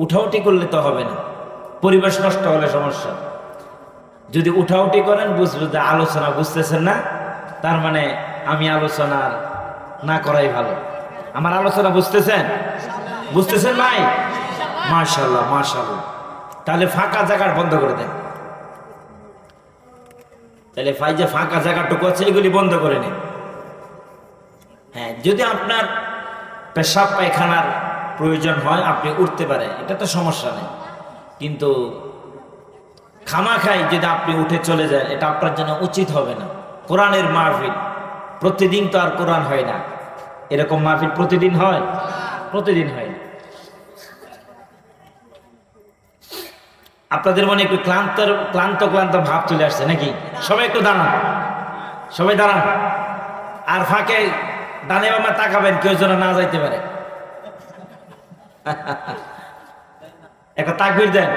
উঠাউটি করলে তো হবে না, পরিবেশ নষ্ট হলে সমস্যা। যদি উঠাউটি করেন বুঝবে যে আলোচনা বুঝতেছেন না, তার মানে আমি আলোচনা না করাই ভালো। আমার আলোচনা বুঝতেছেন? বুঝতেছেন ভাই? মাশাআল্লাহ মাশাআল্লাহ। তাহলে ফাঁকা জায়গা বন্ধ করে দেন। তাহলে যে ফাঁকা জায়গাটুকু আছে এগুলি বন্ধ করে নেন। হ্যাঁ, যদি আপনার পেশাব পায়খানার প্রয়োজন হয় আপনি উঠতে পারেন, এটা তো সমস্যা নেই, কিন্তু খামাখাই যদি আপনি উঠে চলে যান এটা আপনার জন্য উচিত হবে না। কোরআনের মাহফিল প্রতিদিন তো আর কোরআন হয় না, এরকম মাহফিল প্রতিদিন হয়? প্রতিদিন হয় না। আপনাদের মনে একটু ক্লান্ত ক্লান্ত ক্লান্ত ভাব চলে আসছে নাকি? সবাই একটু দাঁড়ান, সবাই দাঁড়ান। আর ফাঁকে ডানে বামে তাকাবেন, কেউ যেন না যাইতে পারে। একটা তাকবীর দেন।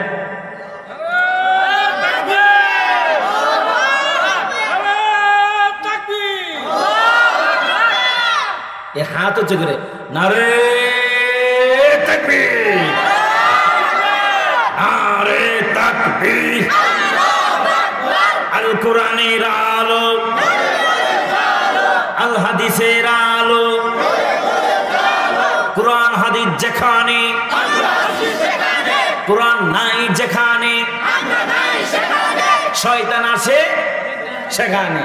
এ হাত উঁচু করে নারে তাকবীর, নারে তাকবীর। আল কোরআনের আলো, আল হাদিসের আলো, কোরআন হাদিস যেখানে, কোরআন নাই যেখানে, শয়তান আছে সেখানে।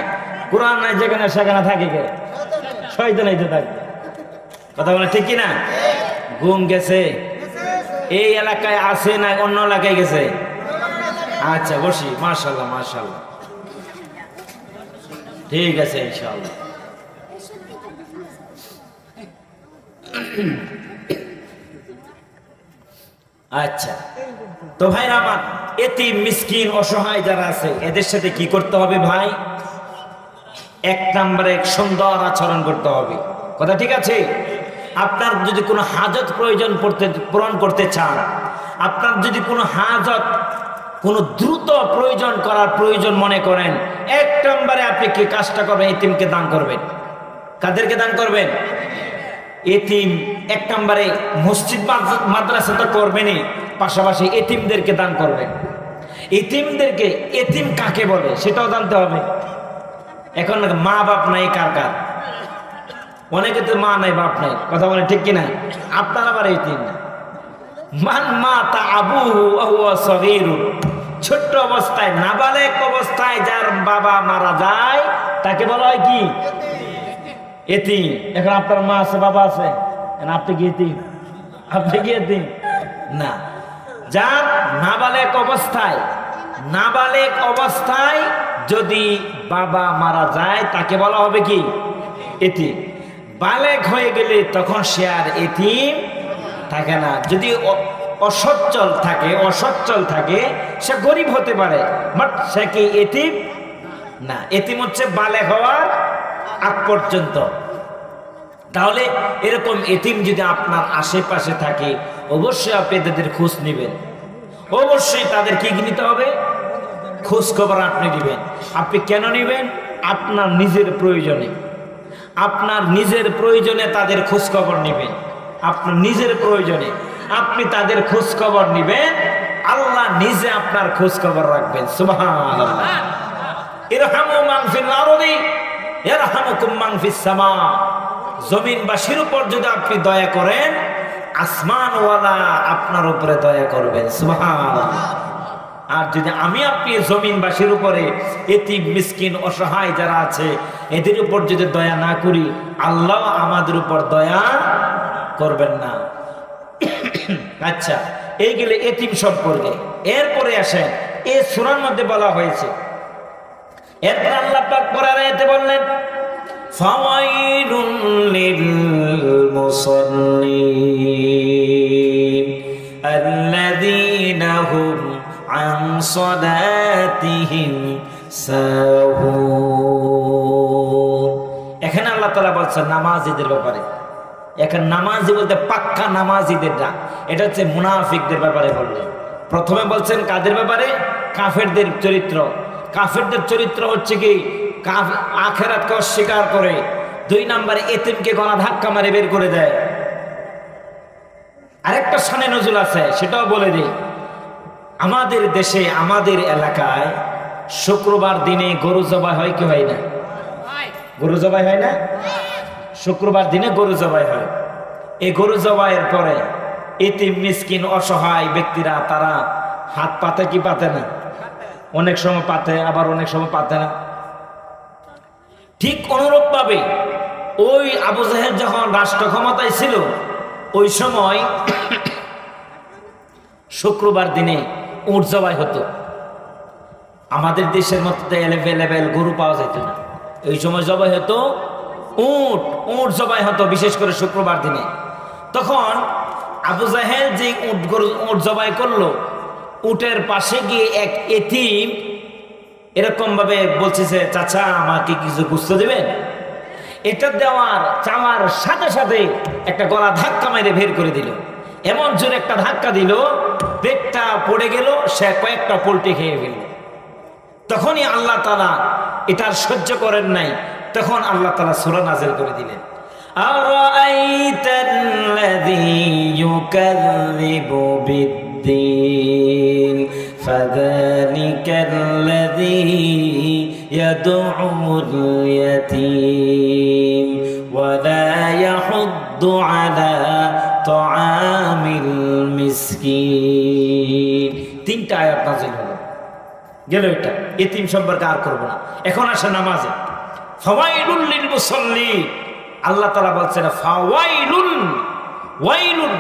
কোরআন নাই যেখানে সেখানে থাকে কে? শয়তানই তো থাকে। কথা বলে ঠিক কিনা? ঘুম গেছে? এই এলাকায় আছে না অন্য এলাকায় গেছে? আচ্ছা বসি। মাশাআল্লাহ মাশাআল্লাহ, ঠিক আছে ইনশাআল্লাহ। আচ্ছা তো ভাই আমার, এতিম মিসকিন অসহায় যারা আছে এদের সাথে কি করতে হবে ভাই? এক নম্বরে সুন্দর আচরণ করতে হবে। কথা ঠিক আছে? আপনার যদি কোনো হাজত প্রয়োজন পূরণ করতে চান, আপনার যদি কোনো হাজত, কোনো দ্রুত প্রয়োজন করার প্রয়োজন মনে করেন, এক নম্বরে আপনি কি কাজটা করবেন? এতিমকে দান করবেন। কাদেরকে দান করবেন? এতিম। এক নম্বরে মসজিদ মাদ্রাসা তো করবেনই, পাশাপাশি এতিমদেরকে দান করবেন। এতিমদেরকে, এতিম কাকে বলে সেটাও জানতে হবে। এখন মা বাপ নাই কার কার? অনেকে তো মা নাই বাপ নাই। কথা বলে ঠিক কিনা? আপনার আবার এতিম না। মান মাতা আবুহু ওয়া হুয়া সগীর, ছোট্ট অবস্থায়, নাবালেগ অবস্থায় যার বাবা মারা যায় তাকে বলা হয় কি? এতিম। এখন আপনার মা আছে, বাবা আছে, আপনি কি এতিম? আপনি কি এতিম? না। যার নাবালেগ অবস্থায়, নাবালেগ অবস্থায় যদি বাবা মারা যায় তাকে বলা হবে কি? এতিম। বালেগ হয়ে গেলে তখন সে আর এতিম থাকে না। যদি অসচ্ছল থাকে, অসচ্ছল থাকে, সে গরিব হতে পারে, বাট সে কি এতিম না। এতিম হচ্ছে বালেগ হওয়ার আগ পর্যন্ত। তাহলে এরকম এতিম যদি আপনার আশেপাশে থাকে অবশ্যই আপনি তাদের খোঁজ নেবেন। অবশ্যই তাদের কি নিতে হবে? খোঁজ খবর আপনি নেবেন। আপনি কেন নেবেন? আপনার নিজের প্রয়োজনে, আপনার নিজের প্রয়োজনে তাদের খোঁজ খবর নেবেন। আপনার নিজের প্রয়োজনে আপনি তাদের খোঁজ খবর নেবেন, আল্লাহ নিজে আপনার খোঁজ খবর রাখবেন। সুবহানাল্লাহ। ইরহামু মান ফিল আরদি ইয়ারহামুকুম মান ফিস সামা। জমিনবাসীর উপর যদি আপনি দয়া করেন, আসমানওয়ালা আপনার উপরে দয়া করবেন। সুবহানাল্লাহ। আর যদি আমি আপনি জমিনবাসীর উপরে, এতিম মিসকিন অসহায় যারা আছে এদের উপর যদি দয়া না করি, আল্লাহ আমাদের উপর দয়া করবেন না। আচ্ছা, এই গেলে এতিম সম্পর্কে। এরপরে আসেন, এই সূরার মধ্যে বলা হয়েছে, এরপর আল্লাহ পাক পরের আয়াতে বললেন ফাওয়াইলুন লিল মুসাল্লিন আল্লাযীনা হুম আন সালাতিহিম সাহুন। এখানে আল্লাহ তাআলা বলছেন নামাজীদের ব্যাপারে। এখন নামাজি বলতে পাক্কা নামাজিদেরটা, এটা হচ্ছে মুনাফিকদের ব্যাপারে বললেন। প্রথমে বলছেন কাদের ব্যাপারে? কাফেরদের চরিত্র। কাফেরদের চরিত্র হচ্ছে কি? আখিরাতকে অস্বীকার করে, দুই নম্বরে এতিমকে গলা ধাক্কা মারে বের করে দেয়। আরেকটা শানে নজুল আছে, সেটাও বলে দিই। আমাদের দেশে, আমাদের এলাকায় শুক্রবার দিনে গরু জবাই হয় কি হয় না? গরু জবাই হয় না? শুক্রবার দিনে গরু জবাই হয়। এই গরু জবাইয়ের পরে এতিম মিসকিন অসহায় ব্যক্তিরা তারা হাত পাতে কি পাতে না? অনেক সময় পাতে, আবার অনেক সময় পাতে না। ঠিক অনুরূপ ভাবে ওই আবু জাহেল যখন রাষ্ট্র ক্ষমতায় ছিল, ওই সময় শুক্রবার দিনে উট জবাই হতো। আমাদের দেশের মধ্যে এভেলেবেল গরু পাওয়া যেত না, ওই সময় জবাই হতো উট। উট জবাই হতো বিশেষ করে শুক্রবার দিনে। তখন আবু জাহেল যে উট জবাই করলো, উটের পাশে গিয়ে এক এতিম এরকম ভাবে বলছে, চাচা আমাকে কিছু গুস্ত দেবেন? এটা দেওয়ার চাওয়ার সাথে সাথে একটা গলা ধাক্কা মেরে বের করে দিল। এমন জোরে একটা ধাক্কা দিল, পেটটা পড়ে গেল, সে কয়েকটা পোল্ট্রি খেয়ে ফেলল। তখনই আল্লাহ তাআলা এটা সহ্য করেন নাই, তখন আল্লাহ তাআলা সূরা নাযিল করে দিলেন, আরাআইতাল্লাযী ইউকাযযিবু বিদ্দীন ফাযালিকাল্লাযী ইয়াদউল ইয়াতীম ওয়া লা ইয়াহুদ্দু আলা তাআমিল মিসকিন। তিনটা আয়াত নাযিল হলো, গেল এটা। এতিম সম্পর্কে আর করব না। এখন আসে নামাজে। ফাওয়াইলুল লিল মুসাল্লিন, আল্লাহ তাআলা বলছেন ফাওয়াইলুন, ওয়াইলুন,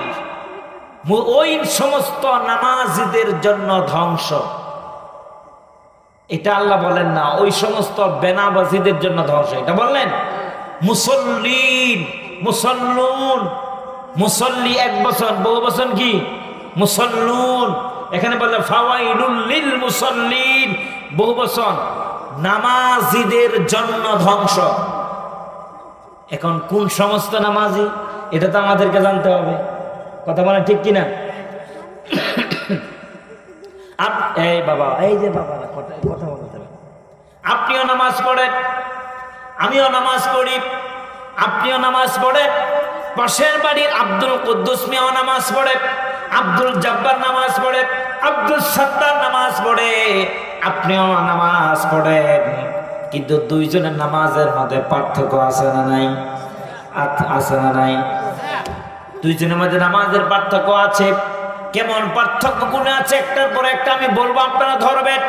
ওই সমস্ত নামাজীদের জন্য ধ্বংস। এটা আল্লাহ বলেন না ওই সমস্ত বেনামাজীদের জন্য ধ্বংস, এটা বললেন মুসল্লিন, মুসল্লুন। মুসল্লি এক বছর, বহু বছর কি মুসল্লুন। এখানে বললেন ফাওয়াইলুল লিল মুসাল্লিন, বহু বছর, নামাজীদের জন্য ধ্বংস। এখন কোন সমস্ত নামাজি, এটা তো আমাদেরকে জানতে হবে। কথা বলেন ঠিক কিনা? এই বাবা, এই যে বাবা, কথা বলতে হবে। আপনিও নামাজ পড়েন, আমিও নামাজ পড়ি, আপনিও নামাজ পড়েন, পাশের বাড়ির আব্দুল কুদ্দুস মিয়াও নামাজ পড়ে, আব্দুল জব্বার নামাজ পড়ে, আব্দুল সত্তার নামাজ পড়ে, আপনিও নামাজ পড়েন। কিন্তু দুইজনের নামাজের মধ্যে পার্থক্য আছে না নাই? আছে না নাই? দুইজনের মধ্যে নামাজের পার্থক্য আছে। কেমন পার্থক্য গুণে আছে, একটার পর একটা আমি বলবো, আপনারা ধরবেন।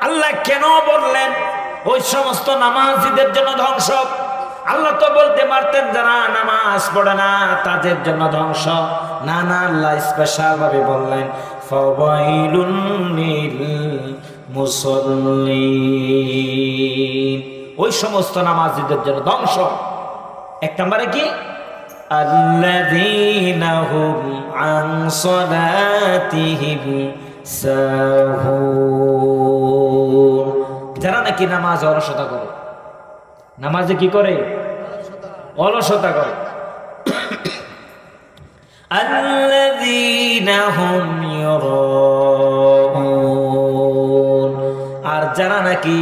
আল্লাহ কেন বললেন ওই সমস্ত নামাজীদের জন্য ধ্বংস? আল্লাহ তো বলতে পারতেন যারা নামাজ পড়ে না তাদের জন্য ধ্বংস। না না, আল্লাহ স্পেশাল ভাবে বললেন ফাওয়াইলুন লিল মুসাল্লিন, ওই সমস্ত নামাজীদের জন্য ধ্বংস। এক নম্বরে কি? আল্লাযীনা হুম আন সালাতিহিম সাহুন, যারা নাকি নামাজ অলসতা করে। নামাজে কি করে? অলসতা করে। আল্লাযীনা হুম ইউরাউন, আর যারা নাকি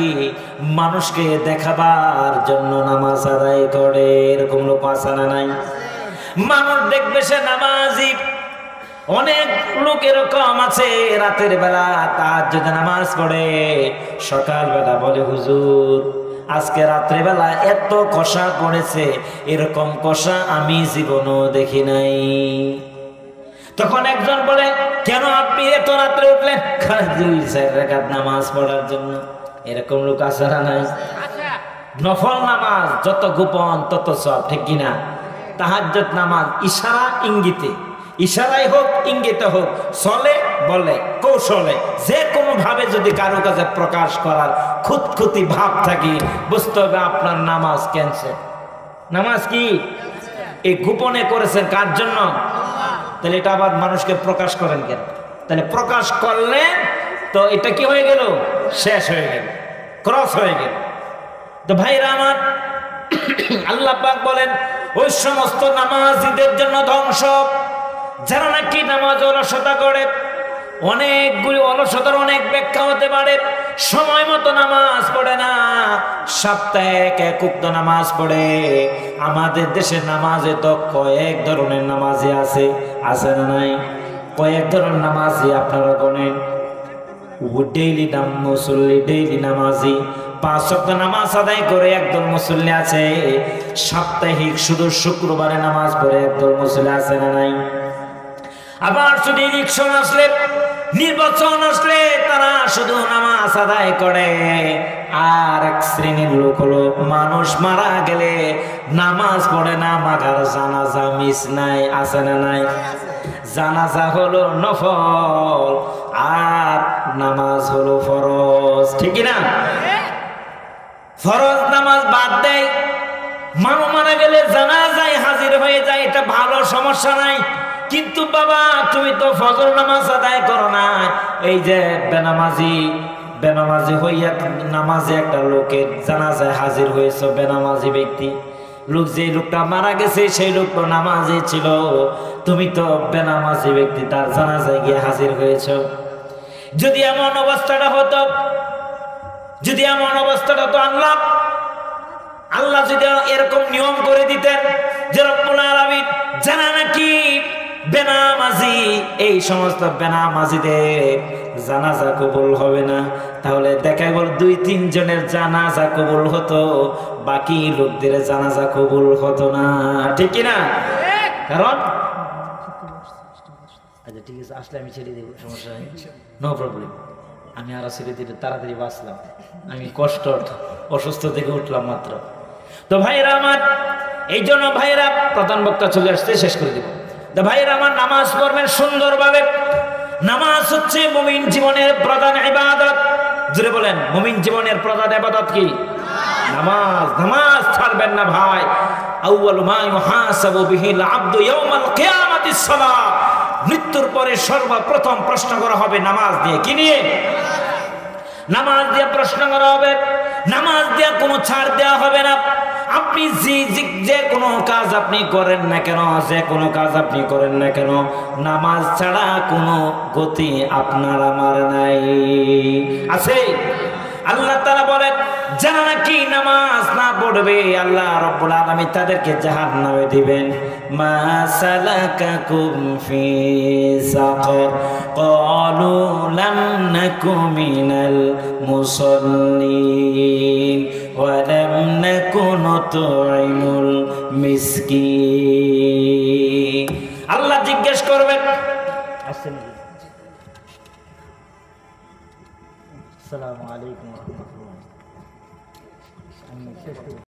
মানুষকে দেখাবার জন্য নামাজ আদায় করে। এরকম লোক আছে না নাই? মানুষ দেখবে সে নামাজি। অনেক লোক এরকম আছে, রাতের বেলা তাহাজ্জুদ নামাজ পড়ে, সকাল বেলা বলে হুজুর আজকে রাত্রে বেলা এত কষা পড়েছে, এরকম কষা আমি জীবনও দেখি নাই। তখন একজন বলে, কেন আপনি এত রাত্রে উঠলেন? 2-4 রাকাত নামাজ পড়ার জন্য। এরকম লোক আছে না নাই? নফল নামাজ যত গোপন তত সব, ঠিক কিনা? তাহাজ্জুদ নামাজ ইশারা ইঙ্গিতে, ইশারাই হোক ইঙ্গিতে হোক, চলে বলে কৌশলে যে কোনো ভাবে যদি কারো কাছে প্রকাশ করার খুঁতখুঁতি ভাব থাকে, বুঝতে হবে আপনার নামাজ ক্যান্সেল। নামাজ কি এই গোপনে করেছেন কার জন্য? তাহলে এটা আবার মানুষকে প্রকাশ করেন কেন? তাহলে প্রকাশ করলেন তো এটা কি হয়ে গেল? শেষ হয়ে গেল, ক্রস হয়ে গেল। তো ভাইরা আমার, আল্লাহ পাক বলেন ওই সমস্ত নামাজীদের জন্য ধ্বংস যারা নাকি নামাজ অলসতা করে। অনেকগুলি অলসতার অনেক ব্যাখ্যা হতে পারে। সময় মতো নামাজ পড়ে না, সপ্তাহে এক উক্ত নামাজ পড়ে। আমাদের দেশের নামাজে তো কয়েক ধরনের নামাজি আছে। আছে না নাই? কয়েক ধরনের নামাজি আপনারা গণেন। ডেইলি মুসল্লি, ডেইলি নামাজি, 5 ওয়াক্ত নামাজ আদায় করে একদল মুসল্লি আছে। সাপ্তাহিক শুধু শুক্রবারে নামাজ পড়ে একদল মুসল্লি আছে না নাই? আবার শুধু ইলেকশন আসলে, নির্বাচন আসলে তারা শুধু নামাজ আদায় করে। আর এক শ্রেণীর লোক হলো মানুষ মারা গেলে নামাজ পড়ে না, মাগার জানাজা মিস নাই, আছে না নাই? জানাজা হলো নফল আর নামাজ হলো ফরজ, ঠিক না? ফরজ নামাজ বাদ দেয়, মানুষ মারা গেলে জানাজায় হাজির হয়ে যায়, এটা ভালো, সমস্যা নাই। কিন্তু বাবা তুমি তো ফজর নামাজ আদায় করো না। এই যে বেনামাজি হইয়া নামাজে একটা লোকের জানাজায় হাজির হয়েছে, বেনামাজি ব্যক্তি লোক, যে লোকটা মারা গেছে সেই লোক তো নামাজি ছিল, তুমি তো বেনামাজি ব্যক্তি তার জানাজায় গিয়ে হাজির হয়েছ। যদি এমন অবস্থাটা হতো, যদি এমন অবস্থাটা তো আল্লাহ যদি এরকম নিয়ম করে দিতেন যে রব্বুল আলামিন জানা নাকি বেনামাজি, এই সমস্ত বেনামাজিদের জানাজা কবুল হবে না, তাহলে দেখা গেল 2-3 জনের জানাজা কবুল হতো, বাকি লোকদের জানাজা কবুল হতো না, ঠিক কি না? কারণ আচ্ছা ঠিক আছে, আসলে আমি ছেড়ে দেবো, সমস্যা নেই, নো প্রবলেম। আমি আরো ছেড়ে দিলে তাড়াতাড়ি বাঁচলাম, আমি কষ্ট অসুস্থ থেকে উঠলাম মাত্র। তো ভাইরা আমার, এই জন্য ভাইরা, প্রধান বক্তা চলে আসছে, শেষ করে দিব। তো ভাইরা আমার, নামাজ পড়বেন সুন্দরভাবে। নামাজ হচ্ছে মুমিন জীবনের প্রধান ইবাদত। জোরে বলেন, মুমিন জীবনের প্রধান ইবাদত কি? নামাজ। নামাজ ছাড়বেন না ভাই। আউয়ালু মা ইউহাসাবু বিহিল আবদু ইয়াউমাল কিয়ামাতিস সালাহ। মৃত্যুর পরে সর্বপ্রথম প্রশ্ন করা হবে নামাজ দিয়ে। কি নিয়ে? নামাজ দিয়ে প্রশ্ন করা হবে। নামাজ দিয়ে কোনো ছাড় দেওয়া হবে না। আপনি যে কোনো কাজ আপনি করেন না কেন, যে কোনো কাজ আপনি করেন না কেন, নামাজ ছাড়া কোনো গতি আপনার আমার নাই, আছে? আল্লাহ তাআলা বলেন, যারা নাকি নামাজ না পড়বে আল্লাহ রাব্বুল আলামিন তাদেরকে জাহান্নামে দিবেন। মা সালাকাকুম ফি সাকার ক্বালু লাম নাকু মিনাল মুসাল্লিন ওয়া লাম নাকু নুতঈমুল মিসকিন। আল্লাহ জিজ্ঞেস করবেন, আসসালামু আলাইকুম ওয়া রাহমাতুল্লাহ।